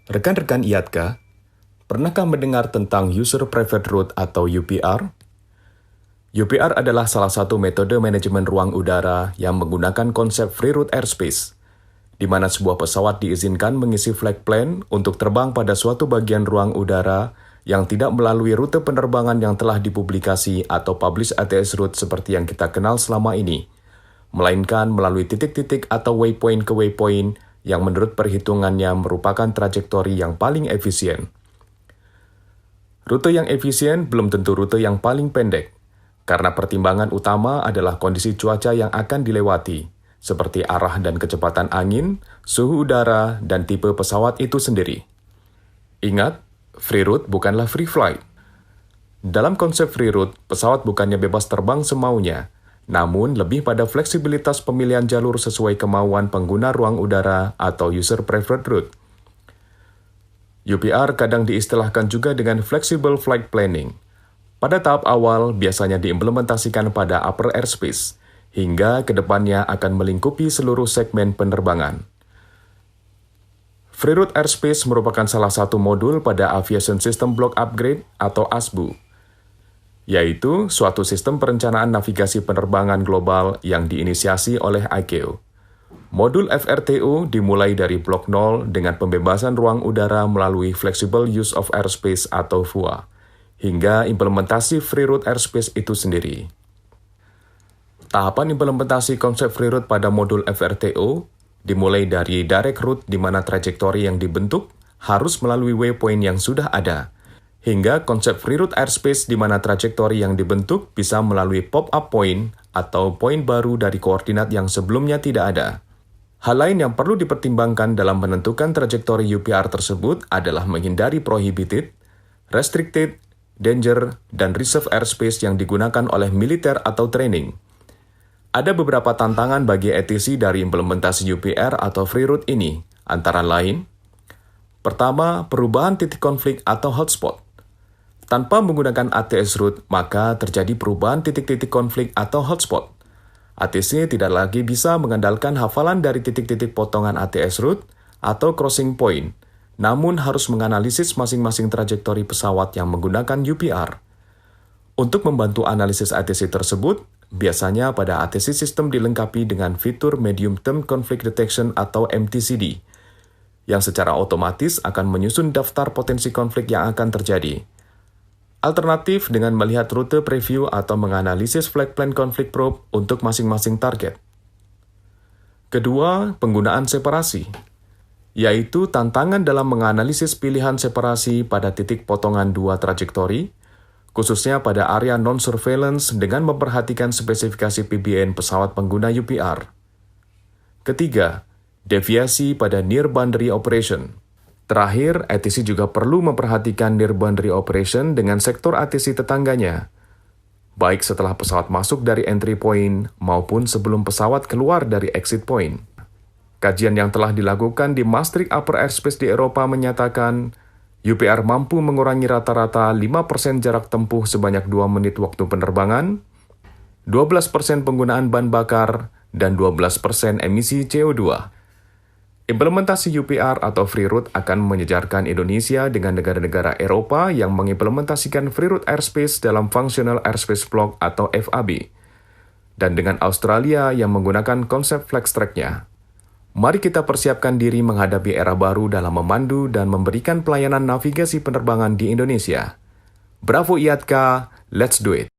Rekan-rekan IATKA, pernahkah mendengar tentang User Preferred Route atau UPR? UPR adalah salah satu metode manajemen ruang udara yang menggunakan konsep Free Route Airspace, di mana sebuah pesawat diizinkan mengisi flight plan untuk terbang pada suatu bagian ruang udara yang tidak melalui rute penerbangan yang telah dipublikasi atau publish ATS route seperti yang kita kenal selama ini, melainkan melalui titik-titik atau waypoint ke waypoint yang menurut perhitungannya merupakan trajektori yang paling efisien. Rute yang efisien belum tentu rute yang paling pendek, karena pertimbangan utama adalah kondisi cuaca yang akan dilewati, seperti arah dan kecepatan angin, suhu udara, dan tipe pesawat itu sendiri. Ingat, free route bukanlah free flight. Dalam konsep free route, pesawat bukannya bebas terbang semaunya, namun lebih pada fleksibilitas pemilihan jalur sesuai kemauan pengguna ruang udara atau User Preferred Route. UPR kadang diistilahkan juga dengan Flexible Flight Planning. Pada tahap awal, biasanya diimplementasikan pada upper airspace, hingga ke depannya akan melingkupi seluruh segmen penerbangan. Free Route Airspace merupakan salah satu modul pada Aviation System Block Upgrade atau ASBU, yaitu suatu sistem perencanaan navigasi penerbangan global yang diinisiasi oleh ICAO. Modul FRTO dimulai dari Blok 0 dengan pembebasan ruang udara melalui Flexible Use of Airspace atau FUA, hingga implementasi Free Route Airspace itu sendiri. Tahapan implementasi konsep Free Route pada modul FRTO dimulai dari direct route di mana trajektori yang dibentuk harus melalui waypoint yang sudah ada, hingga konsep Free Route Airspace di mana trajektori yang dibentuk bisa melalui pop-up point atau poin baru dari koordinat yang sebelumnya tidak ada. Hal lain yang perlu dipertimbangkan dalam menentukan trajektori UPR tersebut adalah menghindari prohibited, restricted, danger, dan reserve airspace yang digunakan oleh militer atau training. Ada beberapa tantangan bagi ATC dari implementasi UPR atau free route ini, antara lain: pertama, perubahan titik konflik atau hotspot. Tanpa menggunakan ATS route, maka terjadi perubahan titik-titik konflik atau hotspot. ATC tidak lagi bisa mengandalkan hafalan dari titik-titik potongan ATS route atau crossing point, namun harus menganalisis masing-masing trajektori pesawat yang menggunakan UPR. Untuk membantu analisis ATC tersebut, biasanya pada ATC sistem dilengkapi dengan fitur Medium Term Conflict Detection atau MTCD, yang secara otomatis akan menyusun daftar potensi konflik yang akan terjadi. Alternatif dengan melihat rute preview atau menganalisis flight plan conflict probe untuk masing-masing target. Kedua, penggunaan separasi, yaitu tantangan dalam menganalisis pilihan separasi pada titik potongan dua trajektori, khususnya pada area non-surveillance dengan memperhatikan spesifikasi PBN pesawat pengguna UPR. Ketiga, deviasi pada near boundary operation. Terakhir, ATC juga perlu memperhatikan near boundary operation dengan sektor ATC tetangganya, baik setelah pesawat masuk dari entry point maupun sebelum pesawat keluar dari exit point. Kajian yang telah dilakukan di Maastricht Upper Airspace di Eropa menyatakan UPR mampu mengurangi rata-rata 5% jarak tempuh sebanyak 2 menit waktu penerbangan, 12% penggunaan bahan bakar, dan 12% emisi CO2. Implementasi UPR atau Free Route akan menyejarkan Indonesia dengan negara-negara Eropa yang mengimplementasikan Free Route Airspace dalam Functional Airspace Block atau FAB, dan dengan Australia yang menggunakan konsep flex track-nya. Mari kita persiapkan diri menghadapi era baru dalam memandu dan memberikan pelayanan navigasi penerbangan di Indonesia. Bravo IATKA, let's do it!